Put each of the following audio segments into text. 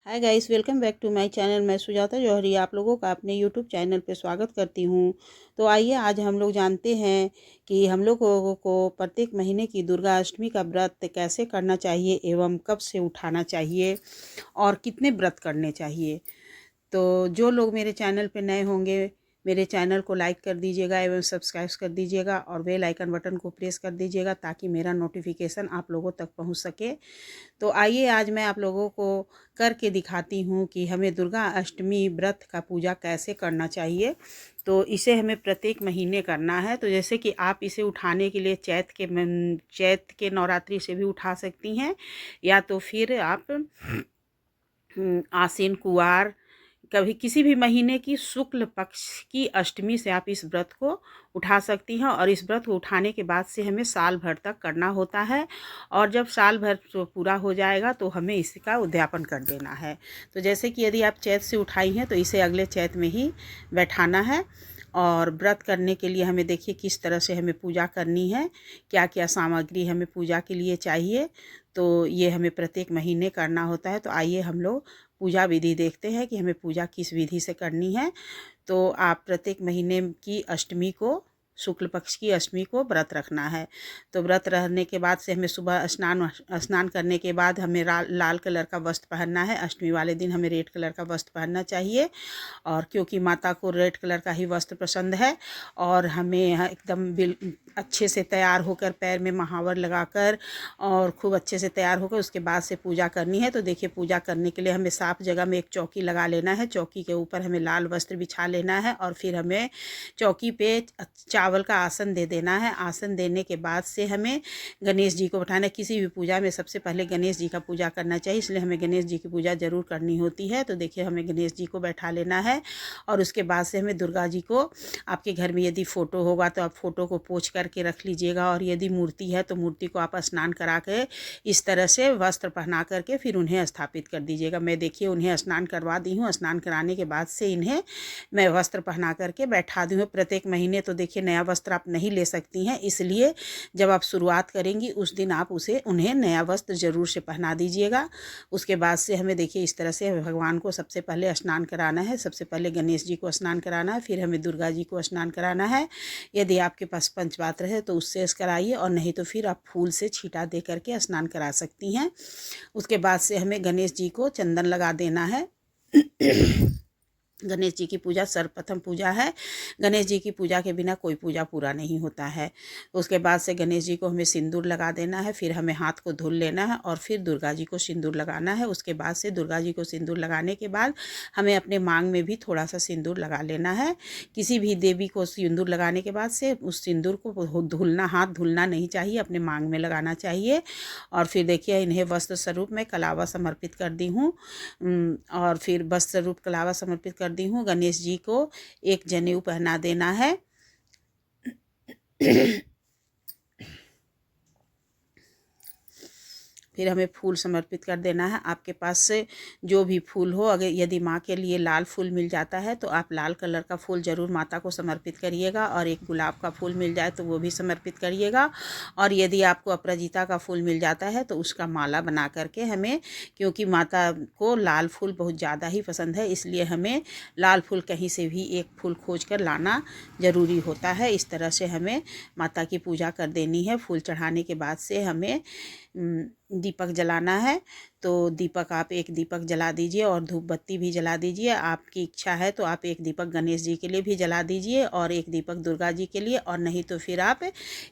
Hi guys, welcome back to my channel. मैं सुजाता जौहरी आप लोगों का अपने यूट्यूब चैनल पे स्वागत करती हूँ। तो आइए आज हम लोग जानते हैं कि हम लोगों को प्रत्येक महीने की दुर्गा अष्टमी का व्रत कैसे करना चाहिए एवं कब से उठाना चाहिए और कितने व्रत करने चाहिए। तो जो लोग मेरे चैनल पे नए होंगे, मेरे चैनल को लाइक कर दीजिएगा एवं सब्सक्राइब कर दीजिएगा और बेल आइकन बटन को प्रेस कर दीजिएगा ताकि मेरा नोटिफिकेशन आप लोगों तक पहुंच सके। तो आइए आज मैं आप लोगों को करके दिखाती हूँ कि हमें दुर्गा अष्टमी व्रत का पूजा कैसे करना चाहिए। तो इसे हमें प्रत्येक महीने करना है। तो जैसे कि आप इसे उठाने के लिए चैत के नवरात्रि से भी उठा सकती हैं, या तो फिर आप आसीन कुवार कभी किसी भी महीने की शुक्ल पक्ष की अष्टमी से आप इस व्रत को उठा सकती हैं। और इस व्रत को उठाने के बाद से हमें साल भर तक करना होता है, और जब साल भर पूरा हो जाएगा तो हमें इसका उद्यापन कर देना है। तो जैसे कि यदि आप चैत से उठाई हैं तो इसे अगले चैत में ही बैठाना है। और व्रत करने के लिए हमें देखिए किस तरह से हमें पूजा करनी है, क्या क्या सामग्री हमें पूजा के लिए चाहिए। तो ये हमें प्रत्येक महीने करना होता है। तो आइए हम लोग पूजा विधि देखते हैं कि हमें पूजा किस विधि से करनी है। तो आप प्रत्येक महीने की अष्टमी को, शुक्ल पक्ष की अष्टमी को व्रत रखना है। तो व्रत रहने के बाद से हमें सुबह स्नान करने के बाद हमें लाल कलर का वस्त्र पहनना है। अष्टमी वाले दिन हमें रेड कलर का वस्त्र पहनना चाहिए, और क्योंकि माता को रेड कलर का ही वस्त्र पसंद है। और हमें एकदम अच्छे से तैयार होकर, पैर में महावर लगाकर और खूब अच्छे से तैयार होकर उसके बाद से पूजा करनी है। तो देखिए, पूजा करने के लिए हमें साफ जगह में एक चौकी लगा लेना है। चौकी के ऊपर हमें लाल वस्त्र बिछा लेना है, और फिर हमें चौकी पे चावल का आसन दे देना है। आसन देने के बाद से हमें गणेश जी को बैठाना है। किसी भी पूजा में सबसे पहले गणेश जी का पूजा करना चाहिए, इसलिए हमें गणेश जी की पूजा ज़रूर करनी होती है। तो देखिए, हमें गणेश जी को बैठा लेना है, और उसके बाद से हमें दुर्गा जी को, आपके घर में यदि फ़ोटो होगा तो आप फ़ोटो को पोंछ करके रख लीजिएगा, और यदि मूर्ति है तो मूर्ति को आप स्नान करा के इस तरह से वस्त्र पहना करके फिर उन्हें स्थापित कर दीजिएगा। मैं देखिए उन्हें स्नान करवा दी हूँ। स्नान कराने के बाद से इन्हें मैं वस्त्र पहना करके बैठा दी हूँ। प्रत्येक महीने तो देखिए नया वस्त्र आप नहीं ले सकती हैं, इसलिए जब आप शुरुआत करेंगी उस दिन आप उन्हें नया वस्त्र ज़रूर से पहना दीजिएगा। उसके बाद से हमें देखिए इस तरह से भगवान को सबसे पहले स्नान कराना है। सबसे पहले गणेश जी को स्नान कराना है, फिर हमें दुर्गा जी को स्नान कराना है। यदि आपके पास पंचपात्र है तो उससे कराइए, और नहीं तो फिर आप फूल से छींटा दे करके स्नान करा सकती हैं। उसके बाद से हमें गणेश जी को चंदन लगा देना है। गणेश जी की पूजा सर्वप्रथम पूजा है। गणेश जी की पूजा के बिना कोई पूजा पूरा नहीं होता है। उसके बाद से गणेश जी को हमें सिंदूर लगा देना है, फिर हमें हाथ को धुल लेना है, और फिर दुर्गा जी को सिंदूर लगाना है। उसके बाद से दुर्गा जी को सिंदूर लगाने के बाद हमें अपने मांग में भी थोड़ा सा सिंदूर लगा लेना है। किसी भी देवी को सिंदूर लगाने के बाद से उस सिंदूर को धुलना, हाथ धुलना नहीं चाहिए, अपने मांग में लगाना चाहिए। और फिर देखिए, इन्हें वस्त्र स्वरूप में कलावा समर्पित कर दी हूँ। और फिर वस्त्र स्वरूप कलावा समर्पित कर दी हूँ। गणेश जी को एक जनेऊ पहना देना है। फिर हमें फूल समर्पित कर देना है। आपके पास से जो भी फूल हो, अगर यदि माँ के लिए लाल फूल मिल जाता है तो आप लाल कलर का फूल ज़रूर माता को समर्पित करिएगा, और एक गुलाब का फूल मिल जाए तो वो भी समर्पित करिएगा। और यदि आपको अपराजिता का फूल मिल जाता है तो उसका माला बना करके हमें, क्योंकि माता को लाल फूल बहुत ज़्यादा ही पसंद है, इसलिए हमें लाल फूल कहीं से भी एक फूल खोज कर लाना ज़रूरी होता है। इस तरह से हमें माता की पूजा कर देनी है। फूल चढ़ाने के बाद से हमें दीपक जलाना है। तो दीपक, आप एक दीपक जला दीजिए और धूप बत्ती भी जला दीजिए। आपकी इच्छा है तो आप एक दीपक गणेश जी के लिए भी जला दीजिए, और एक दीपक दुर्गा जी के लिए, और नहीं तो फिर आप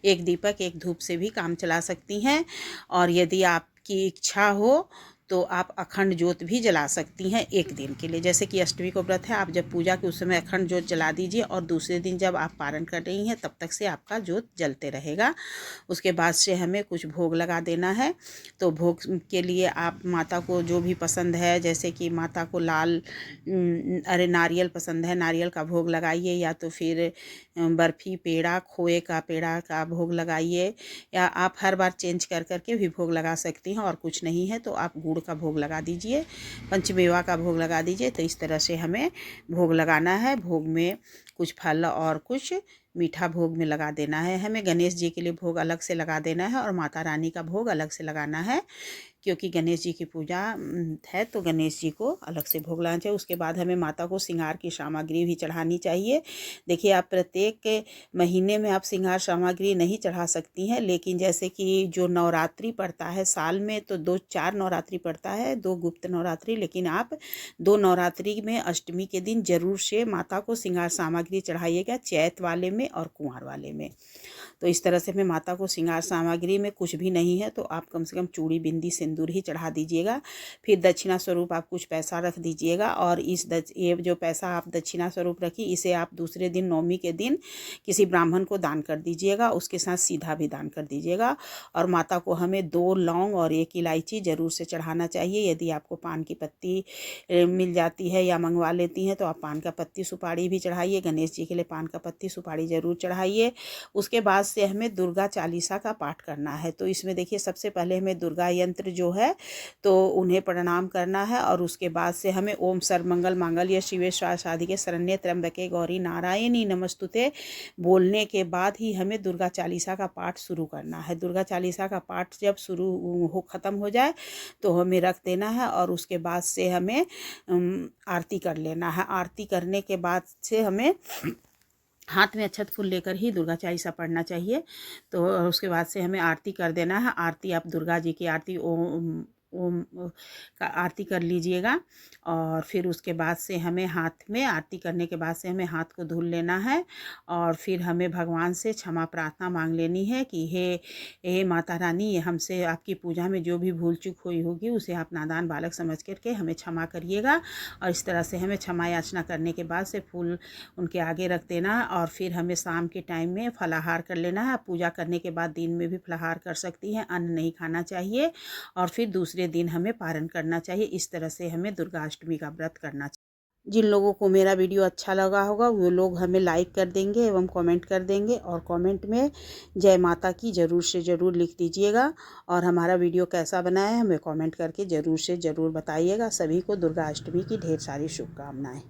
एक दीपक एक धूप से भी काम चला सकती हैं। और यदि आपकी इच्छा हो तो आप अखंड ज्योत भी जला सकती हैं एक दिन के लिए। जैसे कि अष्टमी को व्रत है, आप जब पूजा के उस समय अखंड ज्योत जला दीजिए, और दूसरे दिन जब आप पारण कर रही हैं तब तक से आपका ज्योत जलते रहेगा। उसके बाद से हमें कुछ भोग लगा देना है। तो भोग के लिए आप माता को जो भी पसंद है, जैसे कि माता को नारियल पसंद है, नारियल का भोग लगाइए, या तो फिर बर्फ़ी, पेड़ा, खोए का पेड़ा का भोग लगाइए, या आप हर बार चेंज कर करके भी भोग लगा सकती हैं। और कुछ नहीं है तो आप गुड़ का भोग लगा दीजिए, पंचमेवा का भोग लगा दीजिए। तो इस तरह से हमें भोग लगाना है। भोग में कुछ फल और कुछ मीठा भोग में लगा देना है। हमें गणेश जी के लिए भोग अलग से लगा देना है, और माता रानी का भोग अलग से लगाना है। क्योंकि गणेश जी की पूजा है तो गणेश जी को अलग से भोग लगाना चाहिए। उसके बाद हमें माता को श्रृंगार की सामग्री भी चढ़ानी चाहिए। देखिए, आप प्रत्येक महीने में आप श्रृंगार सामग्री नहीं चढ़ा सकती हैं, लेकिन जैसे कि जो नवरात्रि पड़ता है साल में तो 4 नवरात्रि पड़ता है, 2 गुप्त नवरात्रि, लेकिन आप 2 नवरात्रि में अष्टमी के दिन जरूर से माता को श्रृंगार सामग्री चढ़ाइएगा, चैत वाले में और कुंवार वाले में। तो इस तरह से हमें माता को श्रृंगार सामग्री में कुछ भी नहीं है तो आप कम से कम चूड़ी, बिंदी, सिंदूर ही चढ़ा दीजिएगा। फिर दक्षिणा स्वरूप आप कुछ पैसा रख दीजिएगा, और ये जो पैसा आप दक्षिणा स्वरूप रखी, इसे आप दूसरे दिन नवमी के दिन किसी ब्राह्मण को दान कर दीजिएगा, उसके साथ सीधा भी दान कर दीजिएगा। और माता को हमें 2 लौंग और 1 इलायची ज़रूर से चढ़ाना चाहिए। यदि आपको पान की पत्ती मिल जाती है या मंगवा लेती हैं तो आप पान का पत्ती सुपारी भी चढ़ाइए। गणेश जी के लिए पान का पत्ती सुपारी ज़रूर चढ़ाइए। उसके बाद से हमें दुर्गा चालीसा का पाठ करना है। तो इसमें देखिए, सबसे पहले हमें दुर्गा यंत्र जो है तो उन्हें प्रणाम करना है, और उसके बाद से हमें ओम सर्वमंगल मांगल्ये शिवे साधिके शरण्ये त्र्यंबके गौरी नारायणी नमस्तुते बोलने के बाद ही हमें दुर्गा चालीसा का पाठ शुरू करना है। दुर्गा चालीसा का पाठ जब ख़त्म हो जाए तो हमें रख देना है, और उसके बाद से हमें आरती कर लेना है। आरती करने के बाद से हमें हाथ में अक्षत फूल लेकर ही दुर्गा चालीसा पढ़ना चाहिए। तो उसके बाद से हमें आरती कर देना है। आरती आप दुर्गा जी की आरती ओम का आरती कर लीजिएगा, और फिर उसके बाद से हमें हाथ में आरती करने के बाद से हमें हाथ को धुल लेना है, और फिर हमें भगवान से क्षमा प्रार्थना मांग लेनी है कि हे माता रानी, हमसे आपकी पूजा में जो भी भूल चूक हुई होगी उसे आप नादान बालक समझ करके हमें क्षमा करिएगा। और इस तरह से हमें क्षमा याचना करने के बाद से फूल उनके आगे रख देना है, और फिर हमें शाम के टाइम में फलाहार कर लेना है। पूजा करने के बाद दिन में भी फलाहार कर सकती हैं, अन्न नहीं खाना चाहिए, और फिर दूसरे दिन हमें पारण करना चाहिए। इस तरह से हमें दुर्गा अष्टमी का व्रत करना चाहिए। जिन लोगों को मेरा वीडियो अच्छा लगा होगा वो लोग हमें लाइक कर देंगे एवं कमेंट कर देंगे, और कमेंट में जय माता की ज़रूर से ज़रूर लिख दीजिएगा। और हमारा वीडियो कैसा बना है हमें कमेंट करके ज़रूर से ज़रूर बताइएगा। सभी को दुर्गा अष्टमी की ढेर सारी शुभकामनाएं।